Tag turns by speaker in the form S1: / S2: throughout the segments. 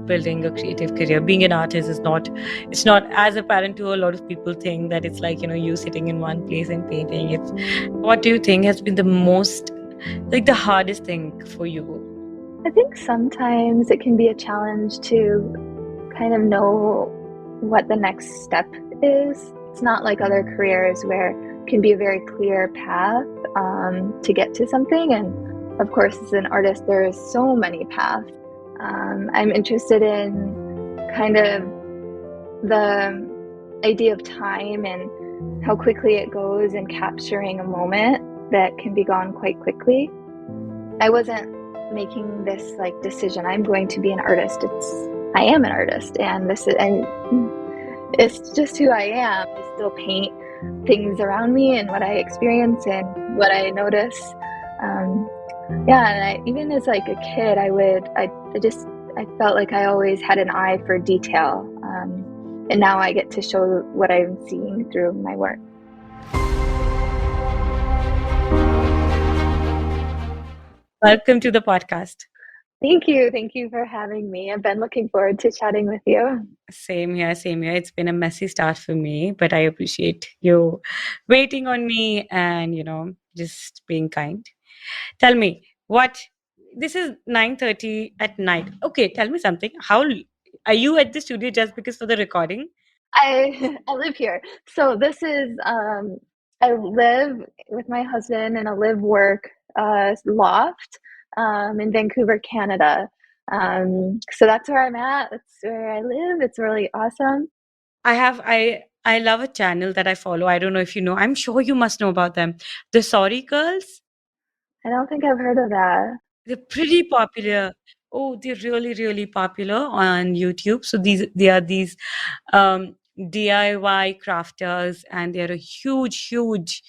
S1: building a creative career. Being an artist is not, it's not as apparent to a lot of people think that it's like, you sitting in one place and painting. What do you think has been the most, like the hardest thing for you?
S2: I think sometimes it can be a challenge to kind of know what the next step is. It's not like other careers where it can be a very clear path to get to something. And of course, as an artist, there's so many paths. I'm interested in kind of the idea of time and how quickly it goes, and capturing a moment that can be gone quite quickly. I wasn't making this like decision, I'm going to be an artist. I am an artist, and it's just who I am. I still paint things around me and what I experience and what I notice. And even as like a kid, I felt like I always had an eye for detail. And now I get to show what I'm seeing through my work.
S1: Welcome to the podcast.
S2: Thank you. Thank you for having me. I've been looking forward to chatting with you.
S1: Same here, same here. It's been a messy start for me, but I appreciate you waiting on me and, just being kind. Tell me, this is 9:30 at night. Okay, tell me something. Are you at the studio just because for the recording?
S2: I live here. So this is I live with my husband in a live work loft in Vancouver, Canada. So that's where I'm at. That's where I live. It's really awesome.
S1: I love a channel that I follow. I don't know if you know. I'm sure you must know about them. The Sorry Girls.
S2: I don't think I've heard of that.
S1: They're pretty popular. Oh, they're really, really popular on YouTube. So they are these DIY crafters, and they're a huge, huge.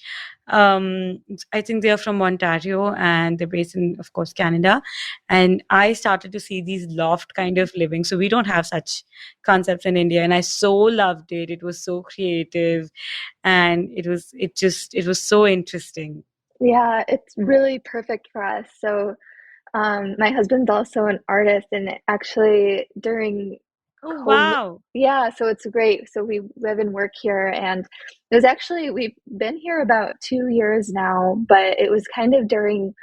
S1: I think they are from Ontario, and they're based in, of course, Canada. And I started to see these loft kind of living. So we don't have such concepts in India, and I so loved it. It was so creative, and it was so interesting.
S2: Yeah, it's really perfect for us. So my husband's also an artist, and actually during
S1: Oh,
S2: COVID,
S1: wow.
S2: yeah, so it's great. So we live and work here, and it was actually, we've been here about 2 years now, but it was kind of during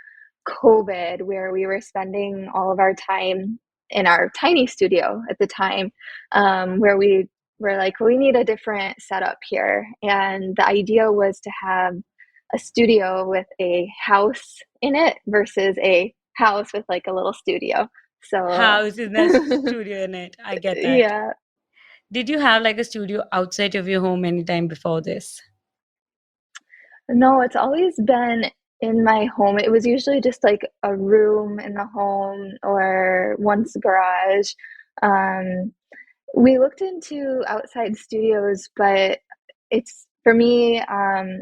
S2: COVID where we were spending all of our time in our tiny studio at the time, where we were like, we need a different setup here. And the idea was to have a studio with a house in it versus a house with like a little studio. So,
S1: House is a studio in it. I get that.
S2: yeah.
S1: Did you have like a studio outside of your home anytime before this?
S2: No, it's always been in my home. It was usually just like a room in the home or once garage. Um, we looked into outside studios, but it's for me, I'm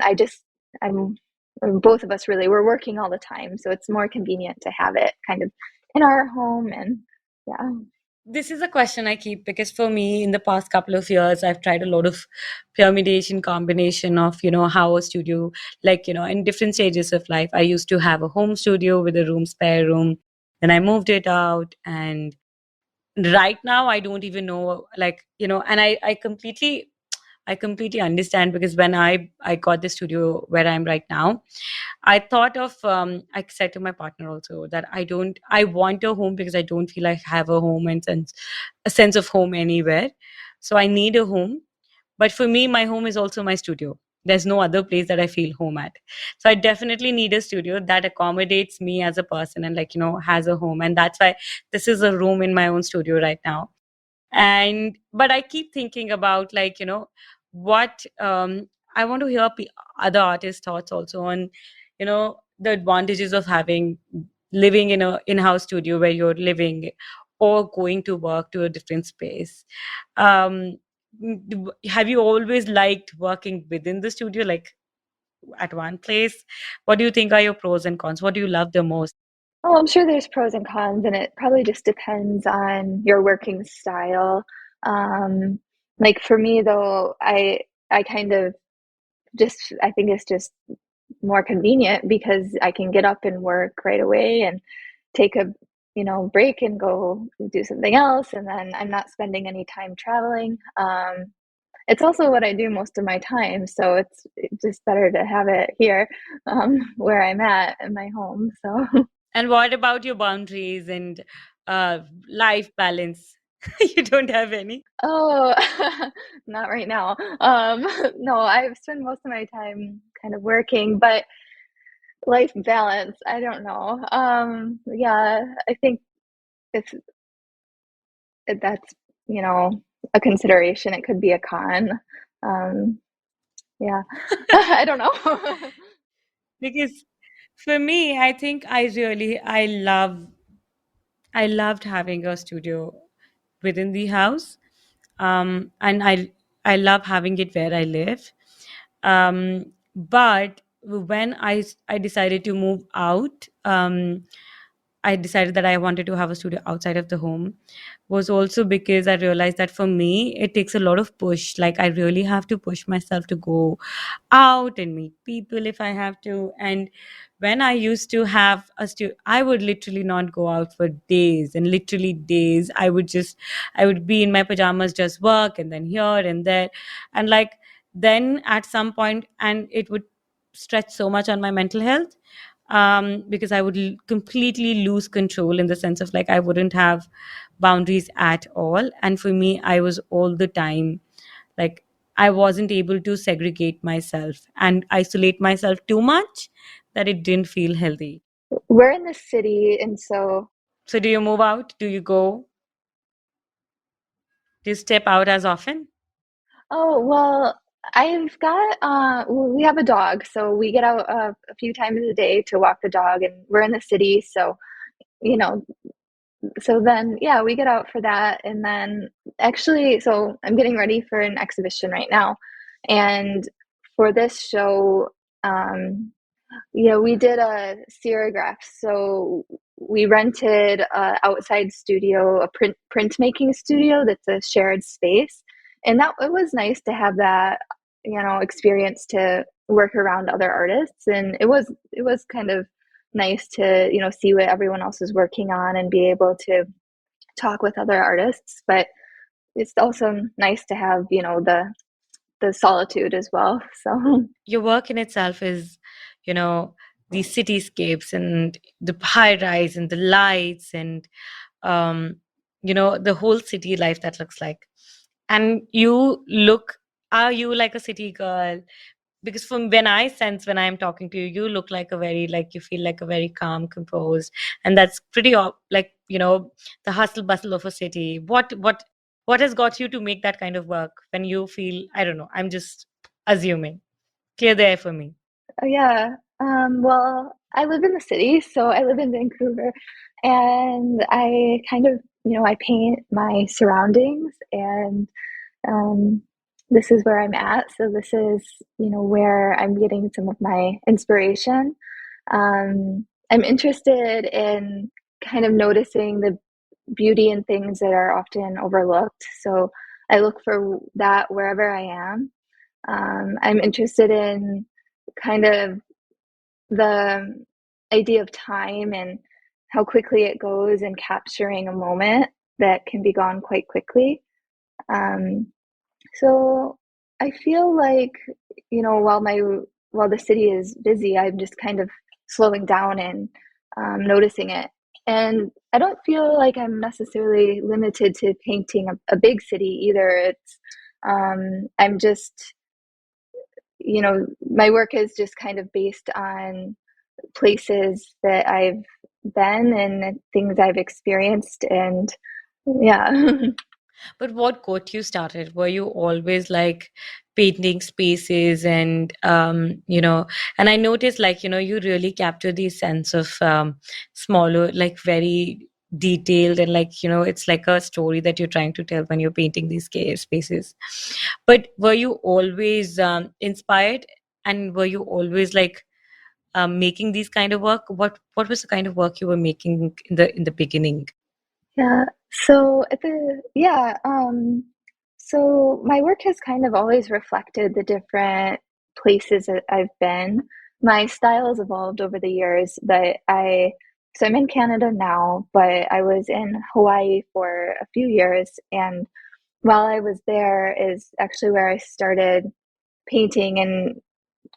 S2: both of us really, we're working all the time, so it's more convenient to have it kind of in our home. And yeah.
S1: This is a question I keep because for me, in the past couple of years, I've tried a lot of permutation combination of, how a studio, like, in different stages of life. I used to have a home studio with a room, spare room. Then I moved it out, and right now I don't even know, like, and I completely understand, because when I got the studio where I'm right now, I thought of I said to my partner also that I want a home because I don't feel I have a home and a sense of home anywhere. So I need a home. But for me, my home is also my studio. There's no other place that I feel home at. So I definitely need a studio that accommodates me as a person and, like, has a home. And that's why this is a room in my own studio right now. And but I keep thinking about, like, what I want to hear other artists' thoughts also on, the advantages of having living in a in-house studio where you're living, or going to work to a different space. um have you always liked working within the studio, like at one place? What do you think are your pros and cons? What do you love the most?
S2: Oh, I'm sure there's pros and cons, and it probably just depends on your working style. Um, like for me though, I kind of just, I think it's just more convenient because I can get up and work right away and take a break and go do something else, and then I'm not spending any time traveling. It's also what I do most of my time, so it's just better to have it here, where I'm at in my home. So,
S1: And what about your boundaries and uh, life balance? You don't have any?
S2: oh, not right now. No, I spend most of my time kind of working, but life balance, I don't know. Yeah, I think if if that's, you know, a consideration, it could be a con. Um, yeah, I don't know.
S1: Because for me, I think I loved having a studio within the house. And I love having it where I live. But when I decided to move out, I decided that I wanted to have a studio outside of the home was also because I realized that for me, it takes a lot of push. Like, I really have to push myself to go out and meet people if I have to. And when I used to have a studio, I would literally not go out for days and literally days. I would be in my pajamas, just work and then here and there. And like, then at some point, and it would stretch so much on my mental health, because I would completely lose control in the sense of like I wouldn't have boundaries at all. And for me, I was all the time like I wasn't able to segregate myself and isolate myself too much that it didn't feel healthy.
S2: We're in the city, and so
S1: So, do you move out? Do you go? Do you step out as often?
S2: oh, well, I've got well, we have a dog, so we get out a few times a day to walk the dog, and we're in the city, so you know, so then yeah, we get out for that, and then actually, so I'm getting ready for an exhibition right now, and for this show, um, yeah, we did a serigraph. So we rented a outside studio, a printmaking studio that's a shared space. And that it was nice to have that, experience to work around other artists. And it was kind of nice to, see what everyone else is working on and be able to talk with other artists. But it's also nice to have, the solitude as well. So
S1: Your work in itself is, you know, these cityscapes and the high rise and the lights and, um, the whole city life that looks like. And are you like a city girl? Because from when I sense when I'm talking to you, you look like you feel like a very calm, composed, and that's pretty, like, the hustle bustle of a city. What has got you to make that kind of work when you feel, I don't know, I'm just assuming. Clear the air for me.
S2: Yeah. Well, I live in the city, so I live in Vancouver, and I kind of, I paint my surroundings, and um, this is where I'm at. So this is, where I'm getting some of my inspiration. I'm interested in kind of noticing the beauty in things that are often overlooked. So I look for that wherever I am. I'm interested in kind of the idea of time and how quickly it goes and capturing a moment that can be gone quite quickly. Um, so I feel like, while the city is busy, I'm just kind of slowing down and noticing it. And I don't feel like I'm necessarily limited to painting a big city either. I'm just, my work is just kind of based on places that I've been and things I've experienced. And yeah.
S1: But what got you started? Were you always like painting spaces and I noticed like, you really capture the sense of smaller, like very detailed and like, it's like a story that you're trying to tell when you're painting these spaces. But were you always inspired and were you always like making these kind of work? What was the kind of work you were making in the beginning?
S2: Yeah. So so my work has kind of always reflected the different places that I've been. My style has evolved over the years, but So I'm in Canada now, but I was in Hawaii for a few years. And while I was there is actually where I started painting and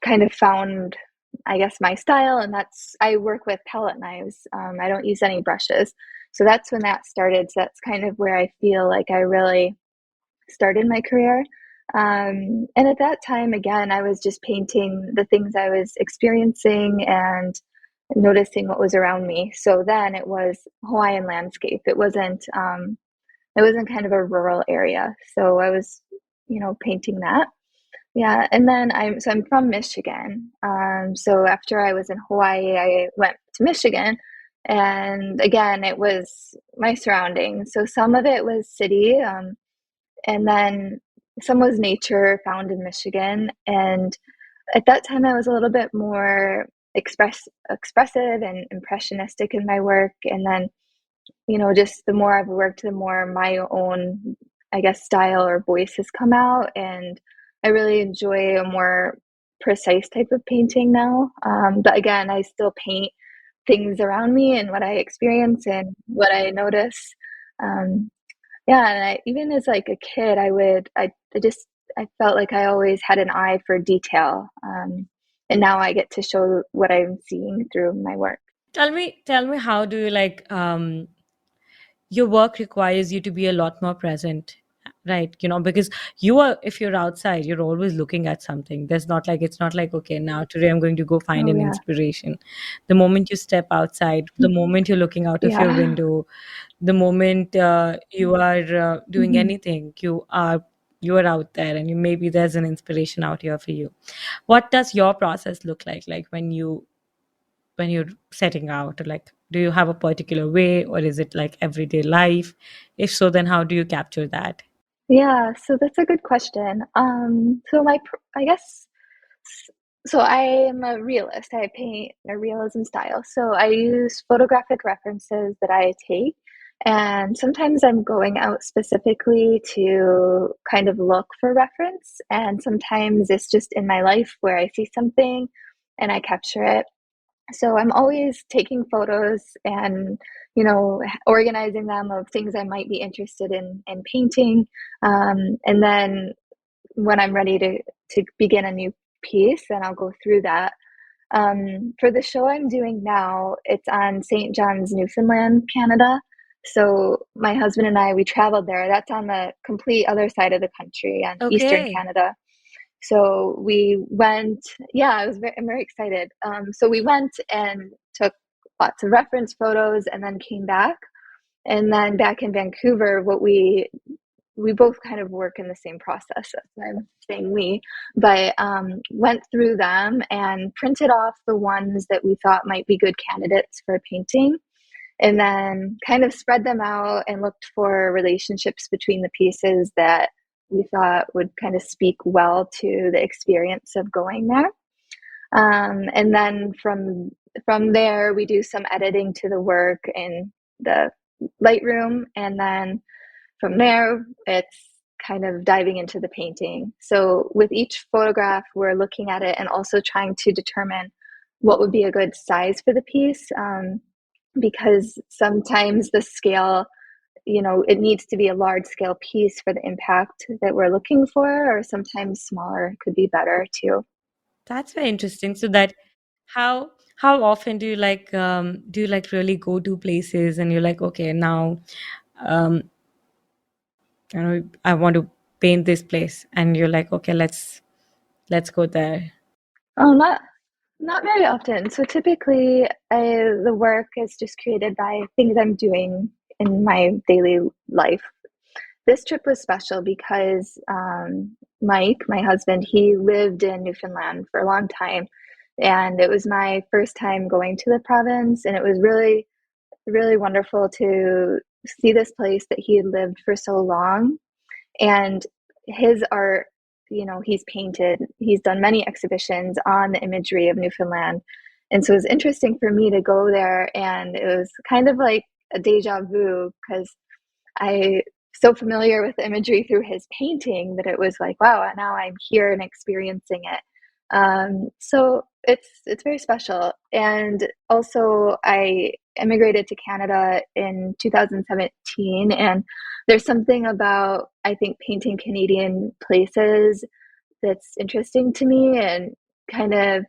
S2: kind of found, I guess, my style. And that's, I work with palette knives. I don't use any brushes. So that's when that started. So that's kind of where I feel like I really started my career. And at that time, again, I was just painting the things I was experiencing and noticing what was around me. So then it was Hawaiian landscape. It wasn't kind of a rural area. So I was, painting that. Yeah, and then I'm from Michigan. So after I was in Hawaii, I went to Michigan, and again, it was my surroundings. So some of it was city, and then some was nature found in Michigan. And at that time, I was a little bit more expressive and impressionistic in my work. And then, just the more I've worked, the more my own, I guess, style or voice has come out. And I really enjoy a more precise type of painting now. But again, I still paint things around me and what I experience and what I notice. Um, yeah, and even as like a kid, I just, I felt like I always had an eye for detail. And now I get to show what I'm seeing through my work.
S1: Tell me, how do you like your work requires you to be a lot more present, right? Because if you're outside, you're always looking at something. It's not like, okay, now today I'm going to go find
S2: Oh
S1: an
S2: yeah.
S1: inspiration. The moment you step outside, the moment you're looking out of your
S2: Yeah.
S1: window, the moment you are doing
S2: Mhm.
S1: anything, you are out there, and maybe there's an inspiration out here for you. What does your process look like when you're setting out? Like, do you have a particular way, or is it like everyday life? If so, then how do you capture that?
S2: Yeah, so that's a good question. So I guess, so I am a realist. I paint a realism style. So I use photographic references that I take, and sometimes I'm going out specifically to kind of look for reference, and sometimes it's just in my life where I see something and I capture it. So I'm always taking photos and, organizing them of things I might be interested in painting. And then when I'm ready to begin a new piece, then I'll go through that. For the show I'm doing now, it's on St. John's, Newfoundland, Canada. So my husband and I, we traveled there. That's on the complete other side of the country, on Eastern
S1: Okay.
S2: Canada. So we went, yeah, I'm very excited. So we went and took lots of reference photos and then came back. And then back in Vancouver, we both kind of work in the same process. That's why I'm saying we, but went through them and printed off the ones that we thought might be good candidates for painting, and then kind of spread them out and looked for relationships between the pieces that we thought would kind of speak well to the experience of going there. And then from there, we do some editing to the work in the Lightroom, and then from there, it's kind of diving into the painting. So with each photograph, we're looking at it and also trying to determine what would be a good size for the piece, because sometimes the scale, it needs to be a large scale piece for the impact that we're looking for, or sometimes smaller could be better too.
S1: That's very interesting. So that how often do you like really go to places and you're like, okay, now um I want to paint this place, and you're like, okay, let's go there.
S2: Oh, not very often. So typically, the work is just created by things I'm doing in my daily life. This trip was special because Mike, my husband, he lived in Newfoundland for a long time. And it was my first time going to the province. And it was really, really wonderful to see this place that he had lived for so long. And his art, he's done many exhibitions on the imagery of Newfoundland. And so it was interesting for me to go there. And it was kind of like a deja vu because I so familiar with imagery through his painting that it was like, wow, now I'm here and experiencing it. So it's very special. And also, I immigrated to Canada in 2017, and there's something about, I think, painting Canadian places that's interesting to me, and kind of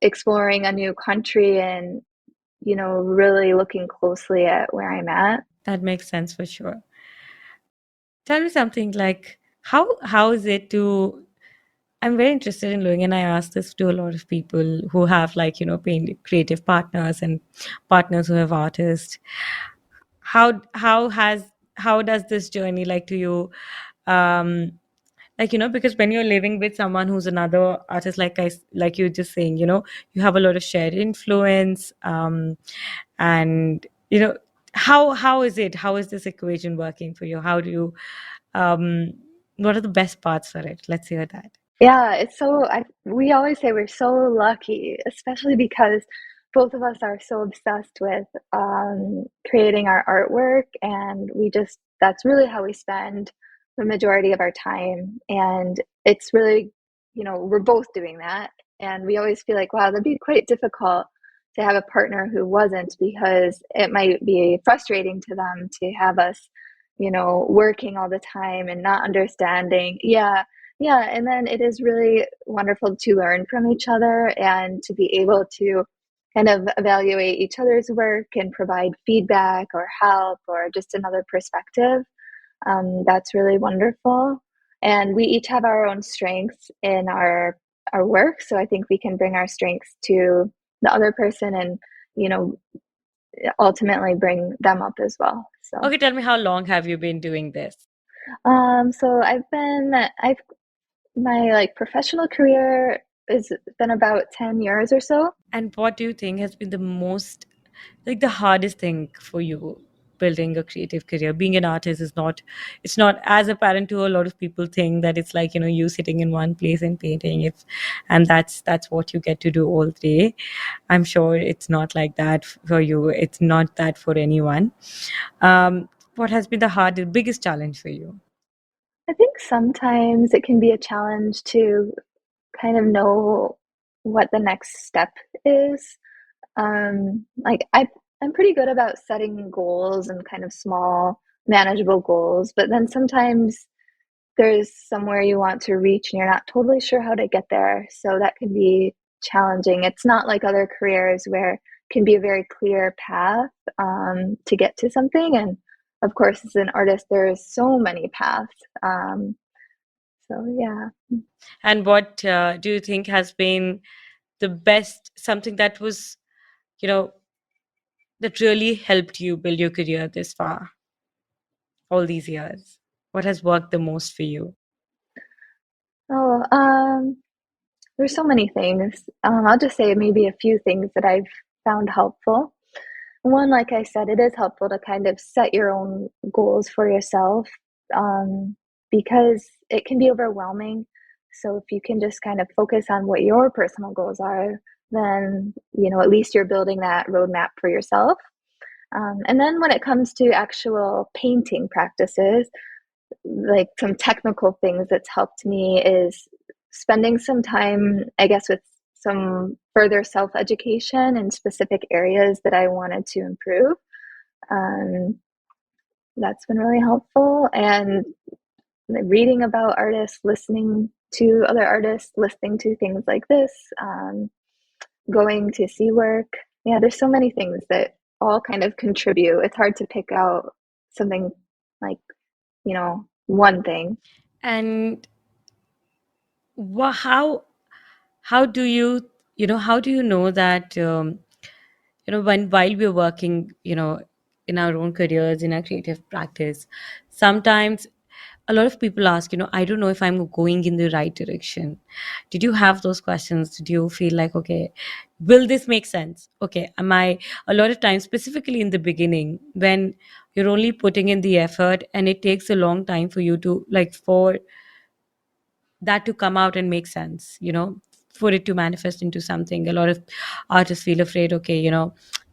S2: exploring a new country, and really looking closely at where I'm at.
S1: That makes sense for sure. Tell me something like how is it to I'm very interested in knowing, and I ask this to a lot of people who have like, creative partners and partners who have artists. How does this journey like to you? Um, because when you're living with someone who's another artist, like you're just saying, you have a lot of shared influence, and how is it? How is this equation working for you? How do you? Um, what are the best parts for it? Let's hear that.
S2: Yeah, we always say we're so lucky, especially because both of us are so obsessed with creating our artwork, and that's really how we spend the majority of our time. And it's really, we're both doing that. And we always feel like, wow, that'd be quite difficult to have a partner who wasn't, because it might be frustrating to them to have us, working all the time and not understanding. Yeah, yeah, and then it is really wonderful to learn from each other, and to be able to kind of evaluate each other's work and provide feedback or help or just another perspective. That's really wonderful. And we each have our own strengths in our work, so I think we can bring our strengths to the other person, and you know ultimately bring them up as well. So
S1: Okay, tell me, how long have you been doing this?
S2: so I've my like professional career has been about 10 years or so.
S1: And what do you think has been the most, like the hardest thing for you building a creative career? Being an artist is not, it's not as apparent to a lot of people think that it's like, you sitting in one place and painting. And that's what you get to do all day. I'm sure it's not like that for you. It's not that for anyone. What has been the hardest, biggest challenge for you?
S2: I think sometimes it can be a challenge to kind of know what the next step is. Like I'm pretty good about setting goals and kind of small, manageable goals, but then sometimes there's somewhere you want to reach and you're not totally sure how to get there. So that can be challenging. It's not like other careers where it can be a very clear path to get to something. And of course, as an artist, there's so many paths. So yeah.
S1: And what do you think has been the best, something that was, you know, that really helped you build your career this far, all these years? What has worked the most for you?
S2: Oh, there's so many things. I'll just say maybe a few things that I've found helpful. One, like I said, it is helpful to kind of set your own goals for yourself, um, because it can be overwhelming. So if you can just kind of focus on what your personal goals are, then, at least you're building that roadmap for yourself. And then when it comes to actual painting practices, like some technical things that's helped me is spending some time, I guess, with some further self education in specific areas that I wanted to improve. Um, that's been really helpful. And reading about artists, listening to other artists, listening to things like this, going to see work. Yeah, there's so many things that all kind of contribute. It's hard to pick out something like, one thing.
S1: And how do you, how do you know that, when while we're working, in our own careers, in our creative practice, sometimes a lot of people ask, I don't know if I'm going in the right direction. Did you have those questions? Did you feel like, okay, will this make sense? Okay, am I, a lot of times, specifically in the beginning, when you're only putting in the effort and it takes a long time for you to, like, for that to come out and make sense, for it to manifest into something. A lot of artists feel afraid, okay,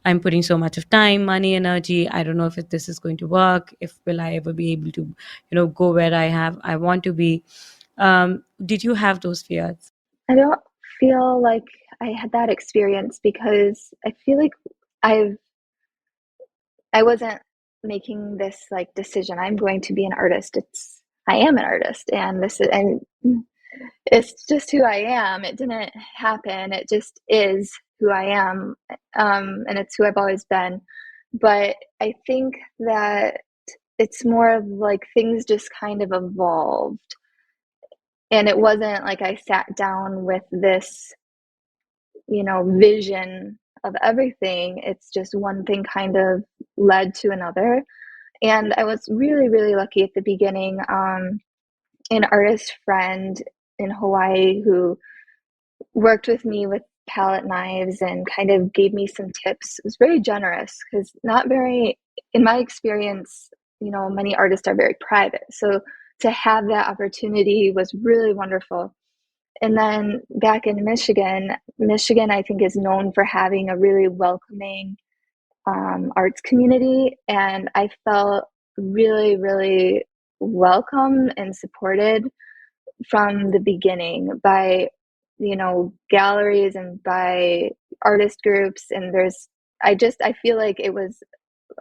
S1: I'm putting so much of time, money, energy. I don't know if this is going to work. If will I ever be able to, go where I want to be. Did you have those fears?
S2: I don't feel like I had that experience because I feel like I've I wasn't making this like decision. I'm going to be an artist. I am an artist, and this is and it's just who I am. It didn't happen. It just is who I am, and it's who I've always been. But I think that it's more of like things just kind of evolved, and it wasn't like I sat down with this, vision of everything. It's just one thing kind of led to another. And I was really, really lucky at the beginning. An artist friend in Hawaii who worked with me with palette knives and kind of gave me some tips. It was very generous because not very, in my experience, many artists are very private. So to have that opportunity was really wonderful. And then back in Michigan, I think is known for having a really welcoming arts community. And I felt really, really welcome and supported from the beginning by, galleries and by artist groups. And I feel like it was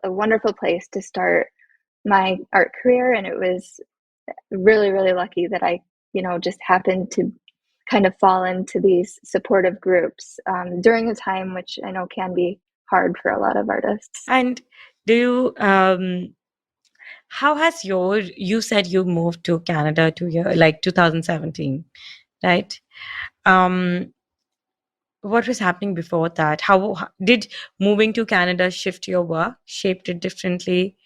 S2: a wonderful place to start my art career. And it was really, really lucky that I, just happened to kind of fall into these supportive groups during a time which I know can be hard for a lot of artists.
S1: And do you how has you said you moved to Canada 2 year like 2017, right? Um what was happening before that? How did moving to Canada shift your work, shaped it differently?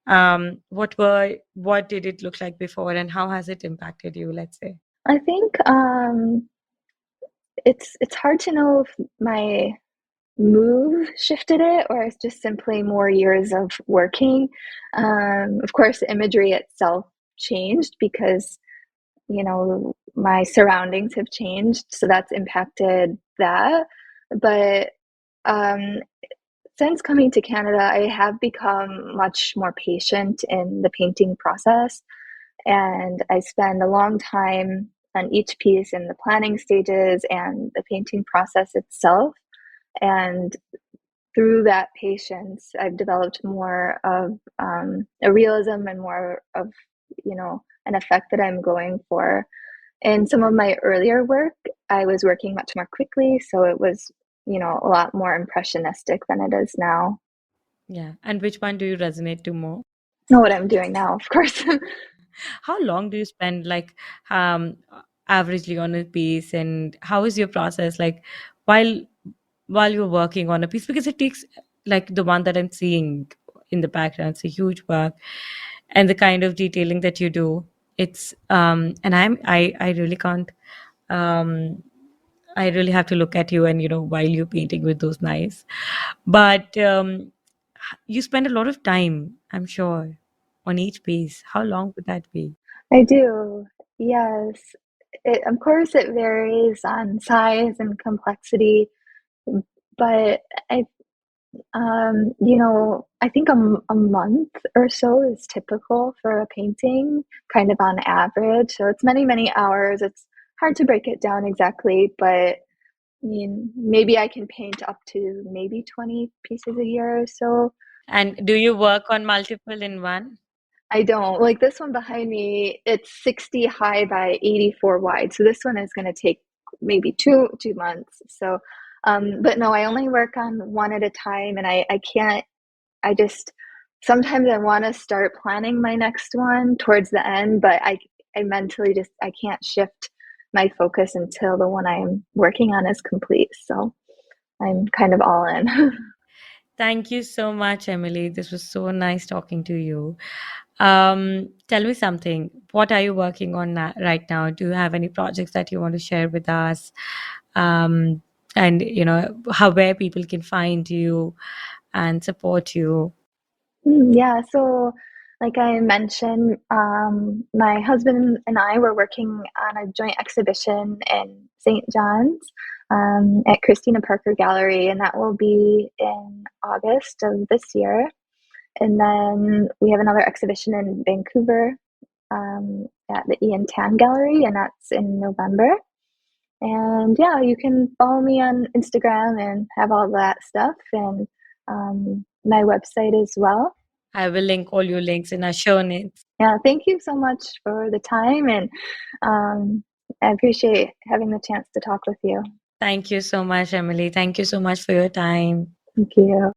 S1: What did it look like before, and how has it impacted you, let's say?
S2: I think it's hard to know if my move shifted it or it's just simply more years of working. Of course, the imagery itself changed because my surroundings have changed, so that's impacted that. But um, since coming to Canada, I have become much more patient in the painting process, and I spend a long time on each piece in the planning stages and the painting process itself. And through that patience, I've developed more of a realism and more of, an effect that I'm going for. In some of my earlier work, I was working much more quickly, so it was, a lot more impressionistic than it is now.
S1: Yeah. And which one do you resonate to more?
S2: Know what I'm doing now, of course.
S1: How long do you spend like averagely on a piece, and how is your process like while while you're working on a piece? Because it takes, like the one that I'm seeing in the background, it's a huge work, and the kind of detailing that you do, it's and I really can't um I really have to look at you, and while you're painting with those knives. But you spend a lot of time, I'm sure, on each piece. How long would that be?
S2: I do, yes. Of course, it varies on size and complexity, but I I think a month or so is typical for a painting, kind of on average. So it's many, many hours. It's hard to break it down exactly, but I mean, maybe I can paint up to maybe 20 pieces a year or so.
S1: And do you work on multiple in one?
S2: I don't like this one behind me. It's 60 high by 84 wide. So this one is going to take maybe two months. So, but no, I only work on one at a time, and I can't I just sometimes I want to start planning my next one towards the end, but I mentally just I can't shift my focus until the one I'm working on is complete. So I'm kind of all in.
S1: Thank you so much, Emily. This was so nice talking to you. Tell me something. What are you working on right now? Do you have any projects that you want to share with us? Um, and how where people can find you and support you.
S2: Yeah, so like I mentioned, my husband and I were working on a joint exhibition in St. John's at Christina Parker Gallery, and that will be in August of this year. And then we have another exhibition in Vancouver at the Ian Tan Gallery, and that's in November. And yeah, you can follow me on Instagram and have all that stuff, and my website as well.
S1: I will link all your links in our show notes.
S2: Yeah, thank you so much for the time, and I appreciate having the chance to talk with you.
S1: Thank you so much, Emily. Thank you so much for your time.
S2: Thank you.